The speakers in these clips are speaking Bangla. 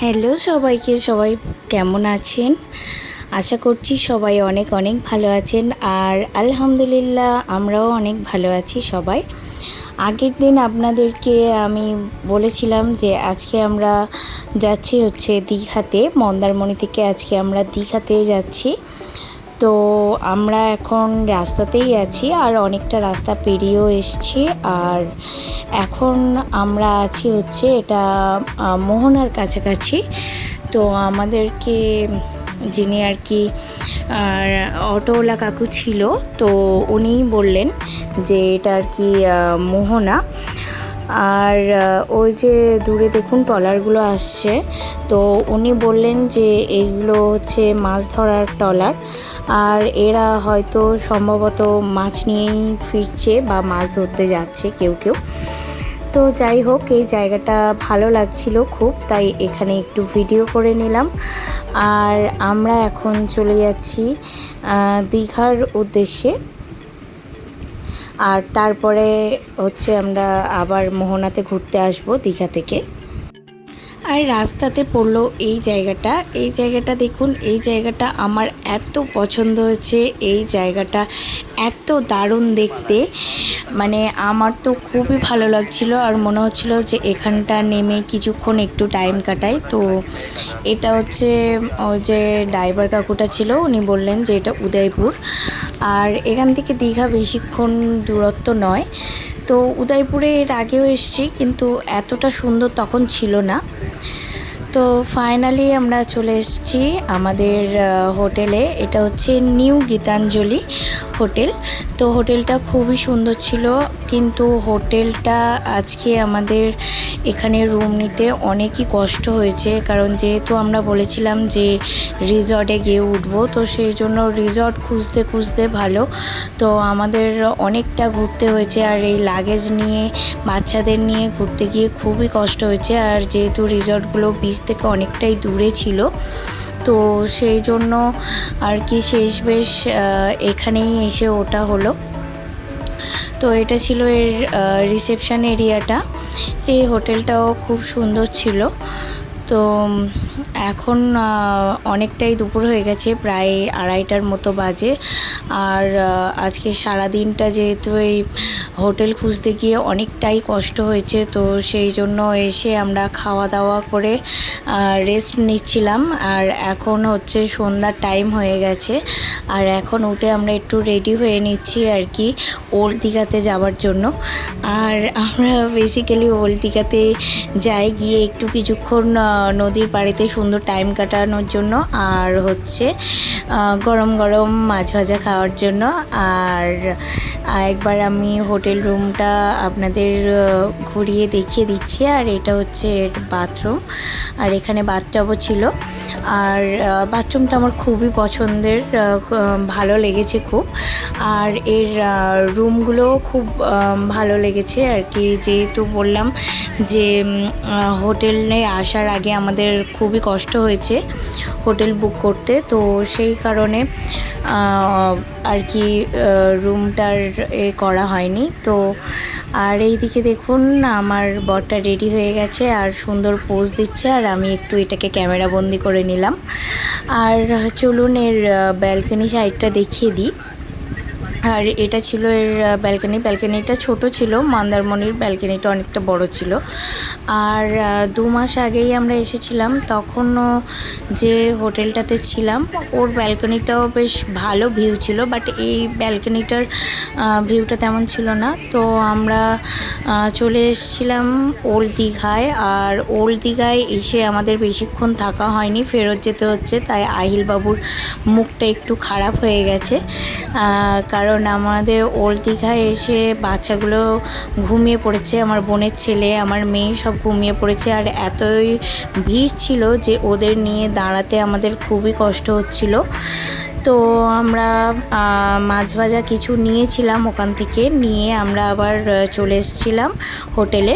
হ্যালো সবাইকে, সবাই কেমন আছেন? আশা করছি সবাই অনেক অনেক ভালো আছেন। আর আলহামদুলিল্লাহ আমরাও অনেক ভালো আছি সবাই। আগের দিন আপনাদেরকে আমি বলেছিলাম যে আজকে আমরা যাচ্ছি দীঘাতে। মন্দারমণি থেকে আজকে আমরা দীঘাতে যাচ্ছি। তো আমরা এখন রাস্তাতেই আছি আর অনেকটা রাস্তা পেরিয়েও এসছি। আর এখন আমরা আছি এটা মোহনার কাছাকাছি। তো আমাদেরকে যিনি আর কি অটোওয়ালা কাকু ছিল, তো উনিই বললেন যে এটা আর কি মোহনা। আর ওই যে দূরে দেখুন ট্রলারগুলো আসছে, তো উনি বললেন যে এইগুলো মাছ ধরার ট্রলার। আর এরা হয়তো সম্ভবত মাছ নিয়েই ফিরছে বা মাছ ধরতে যাচ্ছে কেউ কেউ। তো যাই হোক, এই জায়গাটা ভালো লাগছিল খুব, তাই এখানে একটু ভিডিও করে নিলাম। আর আমরা এখন চলে যাচ্ছি দীঘার উদ্দেশ্যে। আর তারপরে আমরা আবার মোহনাতে ঘুরতে আসব দীঘা থেকে। আর রাস্তাতে পড়লো এই জায়গাটা দেখুন। এই জায়গাটা আমার এত পছন্দ হয়েছে। এই জায়গাটা এত দারুণ দেখতে, মানে আমার তো খুবই ভালো লাগছিল। আর মনে হচ্ছিল যে এখানটা নেমে কিছুক্ষণ একটু টাইম কাটাই। তো এটা ওই যে ড্রাইভার কাকুটা ছিল, উনি বললেন যে এটা উদয়পুর। আর এখান থেকে দীঘা বেশিক্ষণ দূরত্ব নয়। তো উদয়পুরে এর আগেও এসেছি, কিন্তু এতটা সুন্দর তখন ছিল না। তো ফাইনালি আমরা চলে এসেছি আমাদের হোটেলে। এটা নিউ গীতাঞ্জলি হোটেল। তো হোটেলটা খুবই সুন্দর ছিল, কিন্তু হোটেলটা আজকে আমাদের এখানে রুম নিতে অনেকই কষ্ট হয়েছে। কারণ যেহেতু আমরা বলেছিলাম যে রিসর্টে গিয়ে উঠবো, তো সেই জন্য রিসর্ট খুঁজতে খুঁজতে ভালো তো আমাদের অনেকটা ঘুরতে হয়েছে। আর এই লাগেজ নিয়ে, বাচ্চাদের নিয়ে ঘুরতে গিয়ে খুবই কষ্ট হয়েছে। আর যেহেতু রিসর্টগুলো বিচ থেকে অনেকটাই দূরে ছিল, তো সেই জন্য আর কি শেষমেশ এখানেই এসে ওঠা হলো। তো এটা ছিল এর রিসেপশন এরিয়াটা। এই হোটেলটাও খুব সুন্দর ছিল। তো এখন অনেকটাই দুপুর হয়ে গেছে, প্রায় 2:30টার মতো বাজে। আর আজকে সারাদিনটা যেহেতু এই হোটেল খুঁজতে গিয়ে অনেকটাই কষ্ট হয়েছে, তো সেই জন্য এসে আমরা খাওয়া দাওয়া করে রেস্ট নিচ্ছিলাম। আর এখন সন্ধ্যার টাইম হয়ে গেছে। আর এখন উঠে আমরা একটু রেডি হয়ে নিচ্ছি আর কি ওল্ড দীঘাতে যাওয়ার জন্য। আর আমরা বেসিক্যালি ওল্ড দীঘাতে যাই গিয়ে একটু কিছুক্ষণ নদীর পাড়েতে সুন্দর টাইম কাটানোর জন্য, আর গরম গরম মাছ ভাজা খাওয়ার জন্য। আর একবার আমি হোটেল রুমটা আপনাদের ঘুরিয়ে দেখিয়ে দিচ্ছি। আর এটা এর বাথরুম, আর এখানে বাথটাবও ছিল। আর বাথরুমটা আমার খুবই পছন্দের, ভালো লেগেছে খুব। আর এর রুমগুলোও খুব ভালো লেগেছে আর কি। যেহেতু বললাম যে হোটেলে আসার আগে আমাদের খুবই কষ্ট হয়েছে হোটেল বুক করতে, তো সেই কারণে আর কি রুমটার করা হয়নি। তো আর এই দিকে দেখুন আমার বরটা রেডি হয়ে গেছে আর সুন্দর পোজ দিচ্ছে, আর আমি একটু এটাকে ক্যামেরা বন্দি করে নিলাম। আর চলুন এর ব্যালকনি সাইডটা দেখিয়ে দিই। আর এটা ছিল এর ব্যালকনিটা ছোট ছিল, মন্দারমণির ব্যালকনিটা অনেকটা বড় ছিল। আর 2 মাস আগেই আমরা এসেছিলাম, তখনও যে হোটেলটাতে ছিলাম ওর ব্যালকনিটাও বেশ ভালো ভিউ ছিল, বাট এই ব্যালকনিটার ভিউটা তেমন ছিল না। তো আমরা চলে এসেছিলাম ওল্ড দীঘায়। আর ওল্ড দীঘায় এসে আমাদের বেশিক্ষণ থাকা হয়নি, ফেরত যেতে হচ্ছে। তাই আহিল বাবুর মুখটা একটু খারাপ হয়ে গেছে, কারণ আমাদের ওল্ড দীঘায় এসে বাচ্চাগুলো ঘুমিয়ে পড়েছে, আমার বোনের ছেলে, আমার মেয়ে সব ঘুমিয়ে পড়েছে। আর এতই ভিড় ছিল যে ওদের নিয়ে দাঁড়াতে আমাদের খুবই কষ্ট হচ্ছিল। তো আমরা মাছ ভাজা কিছু নিয়েছিলাম, ওখান থেকে নিয়ে আমরা আবার চলে এসেছিলাম হোটেলে।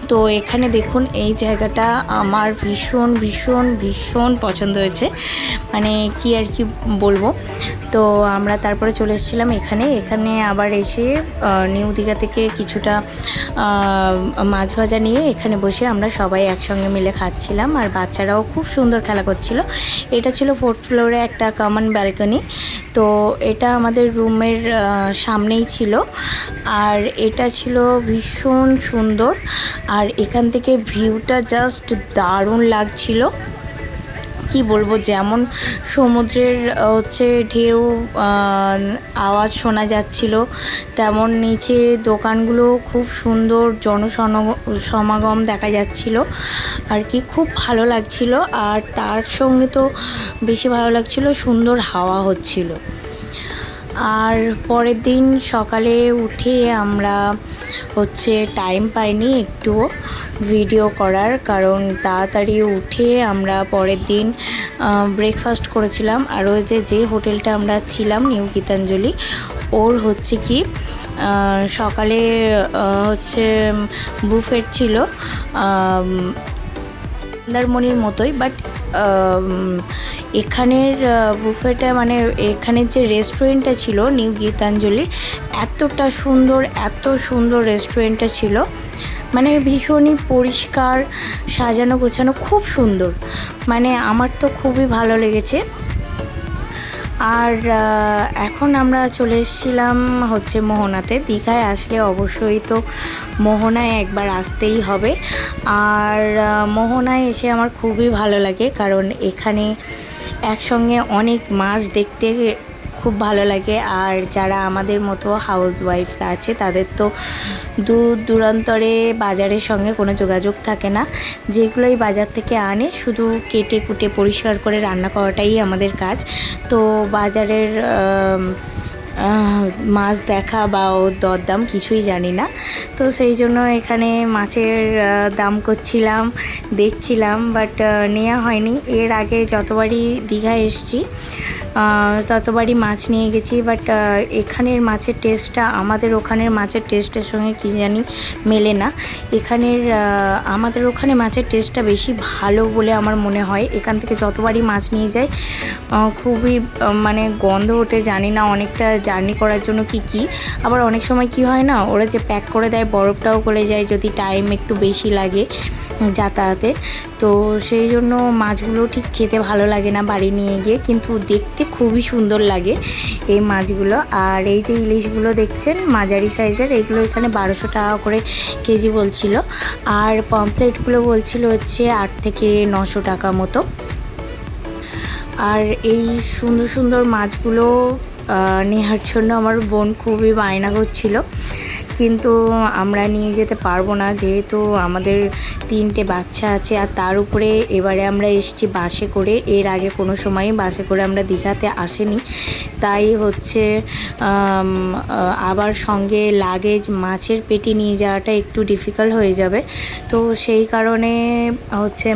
তো এখানে দেখুন এই জায়গাটা আমার ভীষণ ভীষণ ভীষণ পছন্দ হয়েছে, মানে কি আর কি বলবো। তো আমরা তারপরে চলে এসেছিলাম এখানে আবার এসে নিউ দীঘা থেকে কিছুটা মাছ ভাজা নিয়ে এখানে বসে আমরা সবাই একসঙ্গে মিলে খাচ্ছিলাম, আর বাচ্চারাও খুব সুন্দর খেলা করছিল। এটা ছিল 4th ফ্লোরে একটা কমন ব্যালকনি। তো এটা আমাদের রুমের সামনেই ছিল, আর এটা ছিল ভীষণ সুন্দর, আর এখান থেকে ভিউটা জাস্ট দারুণ লাগছিল। কি বলবো, যেমন সমুদ্রের ঢেউ আওয়াজ শোনা যাচ্ছিল, তেমন নিচে দোকানগুলো খুব সুন্দর সমাগম দেখা যাচ্ছিল আর কি, খুব ভালো লাগছিল। আর তার সঙ্গে তো বেশি ভালো লাগছিল সুন্দর হাওয়া হচ্ছিল। আর পরের দিন সকালে উঠে আমরা টাইম পাইনি একটুও ভিডিও করার, কারণ তাড়াতাড়ি উঠে আমরা পরের দিন ব্রেকফাস্ট করেছিলাম। আর ওই যে হোটেলটা আমরা ছিলাম নিউ গীতাঞ্জলি, ওর কি সকালে বুফেট ছিল মন্দারমণির মতোই, বাট এখানের বুফেটা মানে এখানের যে রেস্টুরেন্টটা ছিল নিউ গীতাঞ্জলির, এত সুন্দর রেস্টুরেন্টটা ছিল, মানে ভীষণই পরিষ্কার, সাজানো গোছানো, খুব সুন্দর, মানে আমার তো খুবই ভালো লেগেছে। আর এখন আমরা চলে এসেছিলাম মোহনাতে। দীঘায় আসলে অবশ্যই তো মোহনায় একবার আসতেই হবে। আর মোহনায় এসে আমার খুবই ভালো লাগে, কারণ এখানে একসঙ্গে অনেক মাছ দেখতে খুব ভালো লাগে। আর যারা আমাদের মতো হাউসওয়াইফরা আছে তাদের তো দূর দূরান্তরে বাজারের সঙ্গে কোনো যোগাযোগ থাকে না, যেগুলোই বাজার থেকে আনে শুধু কেটে কুটে পরিষ্কার করে রান্না করাটাই আমাদের কাজ। তো বাজারের মাছ দেখা বা ওর দরদাম কিছুই জানি না। তো সেই জন্য এখানে মাছের দাম করছিলাম, দেখছিলাম, বাট নেওয়া হয়নি। এর আগে যতবারই দীঘায় এসেছি ততবারই মাছ নিয়ে গেছি, বাট এখানের মাছের টেস্টটা আমাদের ওখানের মাছের টেস্টের সঙ্গে কী জানি মেলে না। আমাদের ওখানে মাছের টেস্টটা বেশি ভালো বলে আমার মনে হয়। এখান থেকে যতবারই মাছ নিয়ে যাই খুবই মানে গন্ধ ওঠে, জানি না অনেকটা জার্নি করার জন্য কি আবার অনেক সময় কি হয় না, ওরা যে প্যাক করে দেয় বরফটাও গলে যায় যদি টাইম একটু বেশি লাগে যাতায়াতে। তো সেই জন্য মাছগুলো ঠিক খেতে ভালো লাগে না বাড়ি নিয়ে গিয়ে, কিন্তু দেখতে খুবই সুন্দর লাগে এই মাছগুলো। আর এই যে ইলিশগুলো দেখছেন মাঝারি সাইজের, এগুলো এখানে 1200 টাকা করে কেজি বলছিল, আর পমফ্লেটগুলো বলছিল 8 থেকে 900 টাকা মতো। আর এই সুন্দর মাছগুলো নেওয়ার জন্য আমার বোন খুবই বায়না করছিল, কিন্তু আমরা নিয়ে যেতে পারবো না, যেহেতু আমাদের 3টে বাচ্চা আছে। আর তার উপরে এবারে আমরা এসেছি বাসে করে, এর আগে কোনো সময়ই বাসে করে আমরা দীঘাতে আসেনি, তাই আবার সঙ্গে লাগেজ মাছের পেটি নিয়ে যাওয়াটা একটু ডিফিকাল্ট হয়ে যাবে। তো সেই কারণে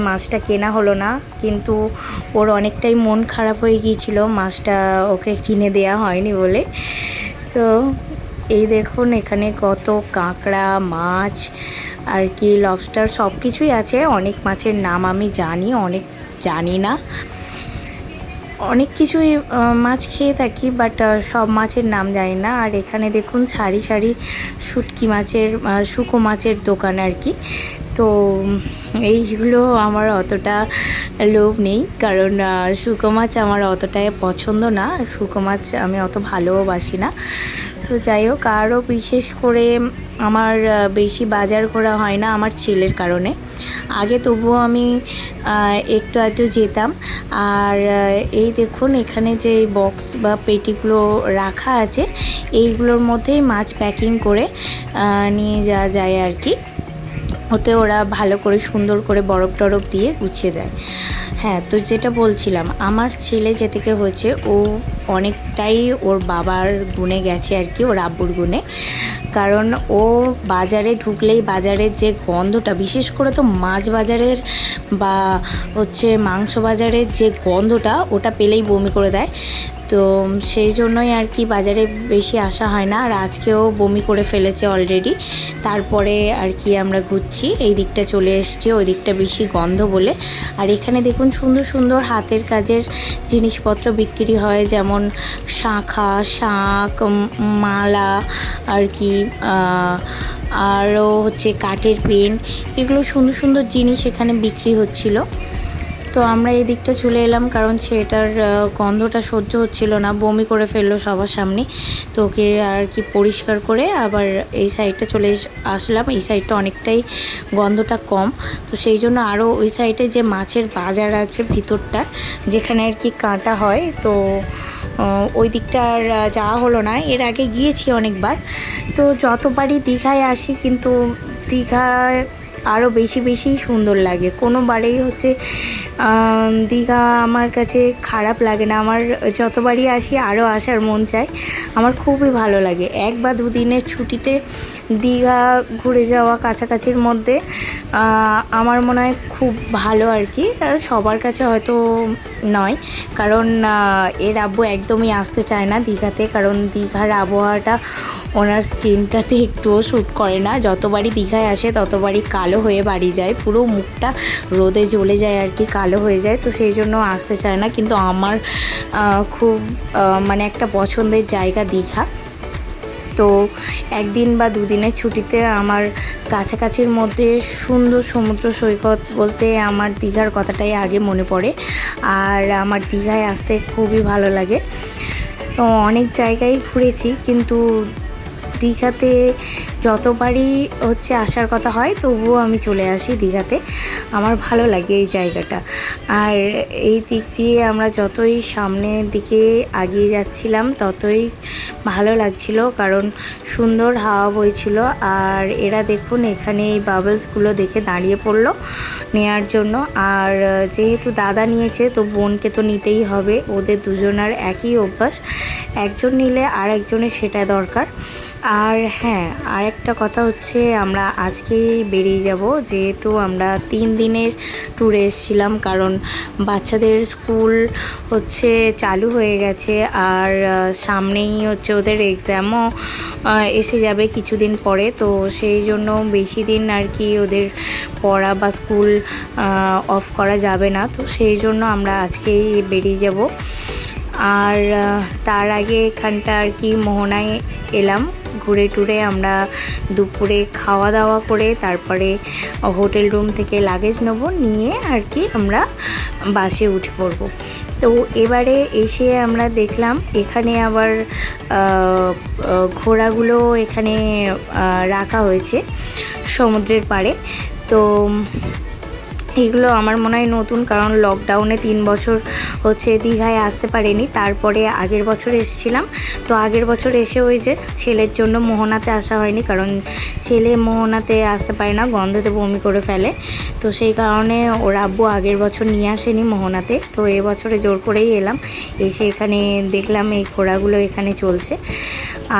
মাছটা কেনা হলো না, কিন্তু ওর অনেকটাই মন খারাপ হয়ে গিয়েছিল মাছটা ওকে কিনে দেওয়া হয়নি বলে। তো এই দেখুন এখানে কত কাঁকড়া মাছ আর কি, লবস্টার সব কিছুই আছে। অনেক মাছের নাম আমি জানি, অনেক জানি না। অনেক কিছুই মাছ খেয়ে থাকি, বাট সব মাছের নাম জানি না। আর এখানে দেখুন সারি সারি শুকো মাছের দোকান আর কি। তো এইগুলো আমার অতটা লোভ নেই, কারণ শুকো মাছ আমার অতটাই পছন্দ না, শুকো মাছ আমি অত ভালোবাসি না। তো যাই হোক, আরও বিশেষ করে আমার বেশি বাজার করা হয় না আমার ছেলের কারণে। আগে তবুও আমি একটু যেতাম। আর এই দেখুন এখানে যে বক্স বা পেটিগুলো রাখা আছে, এইগুলোর মধ্যেই মাছ প্যাকিং করে নিয়ে যাওয়া যায় আর কি। ওতে ওরা ভালো করে সুন্দর করে বরফ টরফ দিয়ে গুছিয়ে দেয়। হ্যাঁ, তো যেটা বলছিলাম, আমার ছেলে যে থেকে হয়েছে ও অনেকটাই ওর বাবার গুণে গেছে আর কি, ওর আব্বুর গুণে। কারণ ও বাজারে ঢুকলেই বাজারের যে গন্ধটা, বিশেষ করে তো মাছ বাজারের বা মাংস বাজারের যে গন্ধটা, ওটা পেলেই বমি করে দেয়। তো সেই জন্যই আর কি বাজারে বেশি আসা হয় না। আর আজকেও বমি করে ফেলেছে অলরেডি। তারপরে আর কি আমরা ঘুরছি, এই দিকটা চলে এসেছি, ওই দিকটা বেশি গন্ধ বলে। আর এখানে দেখুন সুন্দর সুন্দর হাতের কাজের জিনিসপত্র বিক্রি হয়, যেমন শাঁখা, শাঁখ, মালা আর কি, আরও হচ্ছে কাঠের পেন, এগুলো সুন্দর সুন্দর জিনিস এখানে বিক্রি হচ্ছিল। তো আমরা এই দিকটা চলে এলাম, কারণ সেটার গন্ধটা সহ্য হচ্ছিল না, বমি করে ফেললো সবার সামনে। তো ওকে আর কি পরিষ্কার করে আবার এই সাইডটা চলে আসলাম। এই সাইডটা অনেকটাই গন্ধটা কম, তো সেই জন্য আরও ওই সাইডে যে মাছের বাজার আছে ভিতরটা, যেখানে আর কি কাটা হয়, তো ওই দিকটা আর যাওয়া হলো না। এর আগে গিয়েছি অনেকবার, তো যতবারই দীঘায় আসি কিন্তু দীঘায় আরও বেশি বেশি সুন্দর লাগে। কোনোবারেই হচ্ছে দীঘা আমার কাছে খারাপ লাগে না, আমার যতবারই আসি আরও আসার মন চায়। আমার খুবই ভালো লাগে 1 বা 2 দিনের ছুটিতে দীঘা ঘুরে যাওয়া কাছাকাছির মধ্যে আমার মনে হয় খুব ভালো আর কি। সবার কাছে হয়তো নয়, কারণ এর আব্বু একদমই আসতে চায় না দীঘাতে, কারণ দীঘার আবহাওয়াটা ওনার স্কিনটাতে একটুও শ্যুট করে না। যতবারই দীঘায় আসে ততবারই কালো হয়ে বাড়ি যায়, পুরো মুখটা রোদে জ্বলে যায় আর কি, কালো হয়ে যায়। তো সেই জন্য আসতে চায় না, কিন্তু আমার খুব মানে একটা পছন্দের জায়গা দীঘা। তো 1 দিন বা 2 দিনের ছুটিতে আমার কাছাকাছির মধ্যে সুন্দর সমুদ্র সৈকত বলতে আমার দীঘার কথাটাই আগে মনে পড়ে। আর আমার দীঘায় আসতে খুবই ভালো লাগে। তো অনেক জায়গায় ঘুরেছি, কিন্তু দীঘাতে যতবারই হচ্ছে আসার কথা হয় তবুও আমি চলে আসি দীঘাতে। আমার ভালো লাগে এই জায়গাটা। আর এই দিক দিয়ে আমরা যতই সামনের দিকে এগিয়ে যাচ্ছিলাম ততই ভালো লাগছিল, কারণ সুন্দর হাওয়া বইছিল। আর এরা দেখুন এখানে এই বাবলসগুলো দেখে দাঁড়িয়ে পড়লো নেয়ার জন্য। আর যেহেতু দাদা নিয়েছে তো বোনকে তো নিতেই হবে, ওদের দুজনার একই অভ্যাস, একজন নিলে আর একজনের সেটা দরকার। আর হ্যাঁ, আরেকটা কথা হচ্ছে আমরা আজকেই বেরিয়ে যাব, যেহেতু আমরা 3 দিনের ট্যুরে এসেছিলাম, কারণ বাচ্চাদের স্কুল হচ্ছে চালু হয়ে গেছে। আর সামনেই হচ্ছে ওদের এক্সামও এসে যাবে কিছুদিন পরে, তো সেই জন্য বেশি দিন আর কি ওদের পড়া বা স্কুল অফ করা যাবে না। তো সেই জন্য আমরা আজকেই বেরিয়ে যাব। আর তার আগে এখানটা আর কি মোহনায় এলাম, ঘুরে টুরে আমরা দুপুরে খাওয়া দাওয়া করে তারপরে হোটেল রুম থেকে লাগেজ নেব, নিয়ে আর কি আমরা বাসে উঠে পড়ব। তো এবারে এসে আমরা দেখলাম এখানে আবার ঘোড়াগুলো এখানে রাখা হয়েছে সমুদ্রের পাড়ে। তো এগুলো আমার মনে হয় নতুন, কারণ লকডাউনে 3 বছর হচ্ছে দীঘায় আসতে পারিনি। তারপরে আগের বছর এসেছিলাম, তো আগের বছর এসে ওই যে ছেলের জন্য মোহনাতে আসা হয়নি, কারণ ছেলে মোহনাতে আসতে পারে না, গন্ধেতে বমি করে ফেলে। তো সেই কারণে ওর আব্বু আগের বছর নিয়ে আসেনি মোহনাতে, তো এবছরে জোর করেই এলাম। এসে এখানে দেখলাম এই ঘোড়াগুলো এখানে চলছে।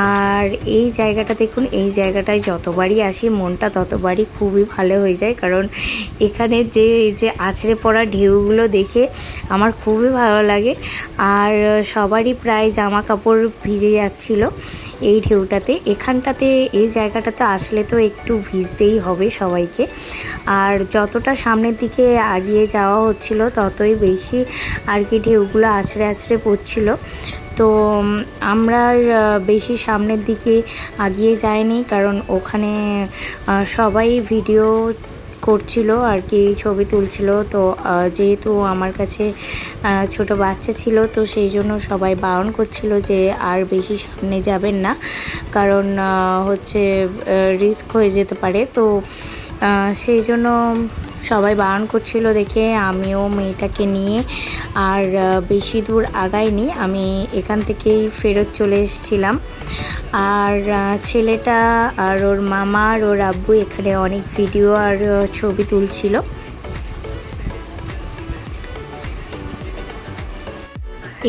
আর এই জায়গাটা দেখুন, এই জায়গাটায় যতবারই আসি মনটা ততবারই খুবই ভালো হয়ে যায়, কারণ এখানে যে আছড়ে পড়া ঢেউগুলো দেখে আমার খুবই ভালো লাগে। আর সবারই প্রায় জামা কাপড় ভিজে যাচ্ছিল এই ঢেউটাতে। এখানটাতে এই জায়গাটাতে আসলে তো একটু ভিজতেই হবে সবাইকে। আর যতটা সামনের দিকে এগিয়ে যাওয়া হচ্ছিল ততই বেশি আর কি ঢেউগুলো আছড়ে আছড়ে পড়ছিল। তো আমরা বেশি সামনের দিকে এগিয়ে যাইনি, কারণ ওখানে সবাই ভিডিও করছিল আর কি, ছবি তুলছিল। তো যেহেতু আমার কাছে ছোট বাচ্চা ছিল, তো সেই জন্য সবাই বারণ করছিল যে আর বেশি সামনে যাবেন না, কারণ হচ্ছে রিস্ক হয়ে যেতে পারে। তো সেই জন্য সবাই বারণ করছিল দেখে আমিও মেয়েটাকে নিয়ে আর বেশি দূর আগাইনি, আমি এখান থেকেই ফেরত চলে এসেছিলাম। আর ছেলেটা আর ওর মামা আর ওর আব্বু এখানে অনেক ভিডিও আর ছবি তুলছিল।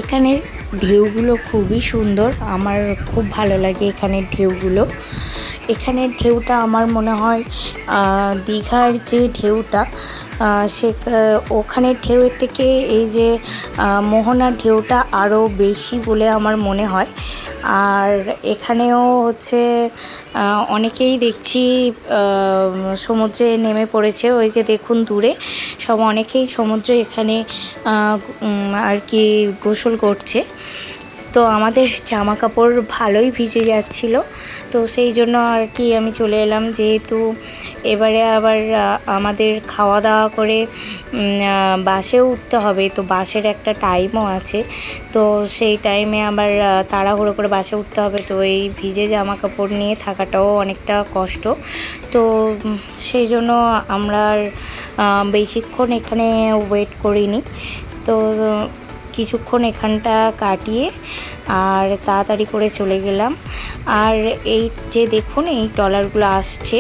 এখানের ঢেউগুলো খুবই সুন্দর, আমার খুব ভালো লাগে এখানের ঢেউগুলো। এখানের ঢেউটা আমার মনে হয় দীঘার যে ঢেউটা ওখানের ঢেউয়ের থেকে এই যে মোহনার ঢেউটা আরও বেশি বলে আমার মনে হয়। আর এখানেও হচ্ছে অনেকেই দেখছি সমুদ্রে নেমে পড়েছে। ওই যে দেখুন দূরে সব অনেকেই সমুদ্রে এখানে আর কি গোসল করছে। তো আমাদের জামা কাপড় ভালোই ভিজে যাচ্ছিল, তো সেই জন্য আর কি আমি চলে এলাম, যেহেতু এবারে আবার আমাদের খাওয়া দাওয়া করে বাসেও উঠতে হবে। তো বাসের একটা টাইমও আছে, তো সেই টাইমে আবার তাড়াহুড়ো করে বাসে উঠতে হবে। তো এই ভিজে জামা কাপড় নিয়ে থাকাটাও অনেকটা কষ্ট। তো সেই জন্য আমরা আর বেশিক্ষণ এখানে ওয়েট করিনি। তো কিছুক্ষণ এখানটা কাটিয়ে আর তাড়াতাড়ি করে চলে গেলাম। আর এই যে দেখুন এই ট্রলারগুলো আসছে,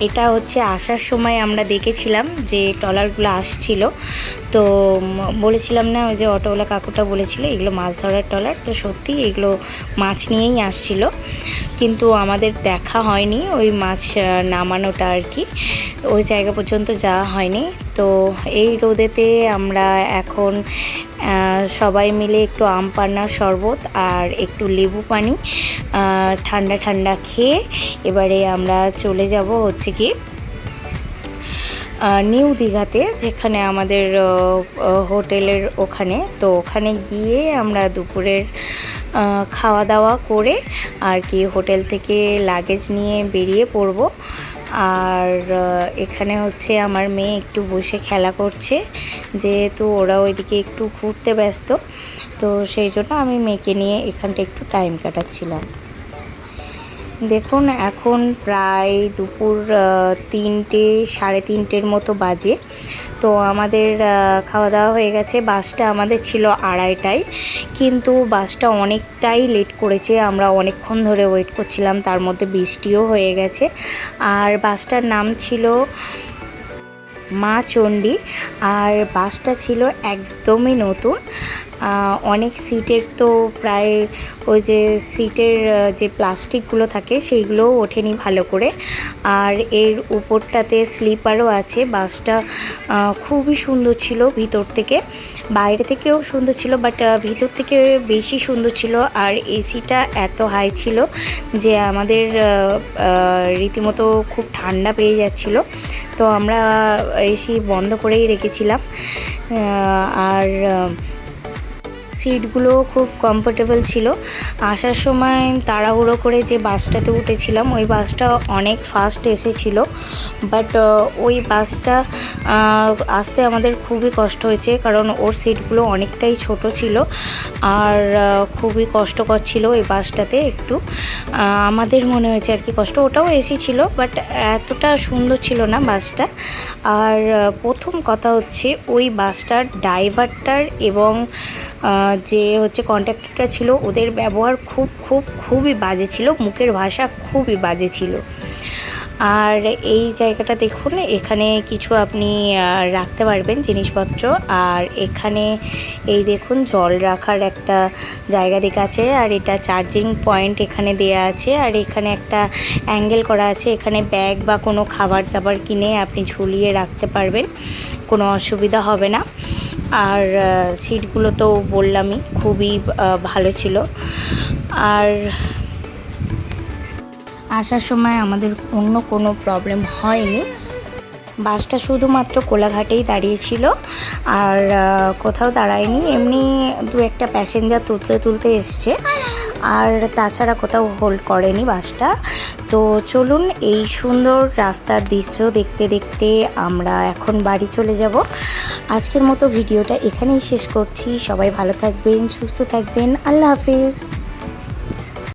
এটা হচ্ছে আসার সময় আমরা দেখেছিলাম যে ট্রলারগুলো আসছিল। তো বলেছিলাম না, ওই যে অটোওয়ালা কাকুটা বলেছিল এগুলো মাছ ধরার ট্রলার। তো সত্যি এগুলো মাছ নিয়েই আসছিল, কিন্তু আমাদের দেখা হয়নি ওই মাছ নামানোটা আর কি, ওই জায়গা পর্যন্ত যাওয়া হয়নি। তো এই রোদেতে আমরা এখন সবাই মিলে একটু আম পান্নার শরবত আর একটু লেবু পানি ঠান্ডা ঠান্ডা খেয়ে এবারে আমরা চলে যাব হচ্ছে কি নিউ দীঘাতে, যেখানে আমাদের হোটেলের ওখানে। তো ওখানে গিয়ে আমরা দুপুরের খাওয়া দাওয়া করে আর কি হোটেল থেকে লাগেজ নিয়ে বেরিয়ে পড়ব। আর এখানে হচ্ছে আমার মেয়ে একটু বসে খেলা করছে, যেহেতু ওরা ওইদিকে একটু ঘুরতে ব্যস্ত। তো সেই জন্য আমি মেয়েকে নিয়ে এখানটা একটু টাইম কাটাচ্ছিলাম। দেখুন এখন প্রায় দুপুর 3টে সাড়ে 3টের মতো বাজে। তো আমাদের খাওয়া দাওয়া হয়ে গেছে। বাসটা আমাদের ছিল 2:30টায়, কিন্তু বাসটা অনেকটাই লেট করেছে। আমরা অনেকক্ষণ ধরে ওয়েট করছিলাম, তার মধ্যে বৃষ্টিও হয়ে গেছে। আর বাসটার নাম ছিল মা চণ্ডী। আর বাসটা ছিল একদমই নতুন, অনেক সিটের তো প্রায় ওই যে সিটের যে প্লাস্টিকগুলো থাকে সেইগুলোও ওঠেনি ভালো করে। আর এর উপরটাতে স্লিপারও আছে। বাসটা খুবই সুন্দর ছিল ভিতর থেকে, বাইরে থেকেও সুন্দর ছিল, বাট ভিতর থেকে বেশি সুন্দর ছিল। আর এসিটা এত হাই ছিল যে আমাদের রীতিমতো খুব ঠান্ডা পেয়ে যাচ্ছিল। তো আমরা এসি বন্ধ করেই রেখেছিলাম। আর সিটগুলো খুব কমফোর্টেবল ছিল। আসার সময় তাড়াহুড়ো করে যে বাসটাতে উঠেছিলাম ওই বাসটা অনেক ফাস্ট এসেছিলো, বাট ওই বাসটা আসতে আমাদের খুবই কষ্ট হয়েছে, কারণ ওর সিটগুলো অনেকটাই ছোট ছিল আর খুবই কষ্টকর ছিল ওই বাসটাতে একটু। আমাদের মনে হয়েছে আর কি কষ্ট, ওটাও এসি ছিল বাট এতটা সুন্দর ছিল না বাসটা। আর প্রথম কথা হচ্ছে ওই বাসটার ড্রাইভারটার এবং যে হচ্ছে কন্ট্রাক্টরটা ছিল ওদের ব্যবহার খুবই বাজে ছিল, মুখের ভাষা খুবই বাজে ছিল। আর এই জায়গাটা দেখুন, এখানে কিছু আপনি রাখতে পারবেন জিনিসপত্র। আর এখানে এই দেখুন জল রাখার একটা জায়গা দেখা আছে, আর এটা চার্জিং পয়েন্ট এখানে দেয়া আছে। আর এখানে একটা অ্যাঙ্গেল করা আছে, এখানে ব্যাগ বা কোনো খাবার দাবার কিনে আপনি ঝুলিয়ে রাখতে পারবেন, কোনো অসুবিধা হবে না। আর সিটগুলো তো বললামই খুবই ভালো ছিল। আর আসার সময় আমাদের অন্য কোনো প্রবলেম হয়নি। বাসটা শুধুমাত্র কোলাঘাটেই দাঁড়িয়েছিল আর কোথাও দাঁড়ায়নি, এমনি দু একটা প্যাসেঞ্জার তুলতে এসছে, আর তাছাড়া কোথাও হোল্ড করেনি বাসটা। তো চলুন এই সুন্দর রাস্তার দৃশ্য দেখতে দেখতে আমরা এখন বাড়ি চলে যাব। আজকের মতো ভিডিওটা এখানেই শেষ করছি। সবাই ভালো থাকবেন, সুস্থ থাকবেন। আল্লাহ হাফিজ।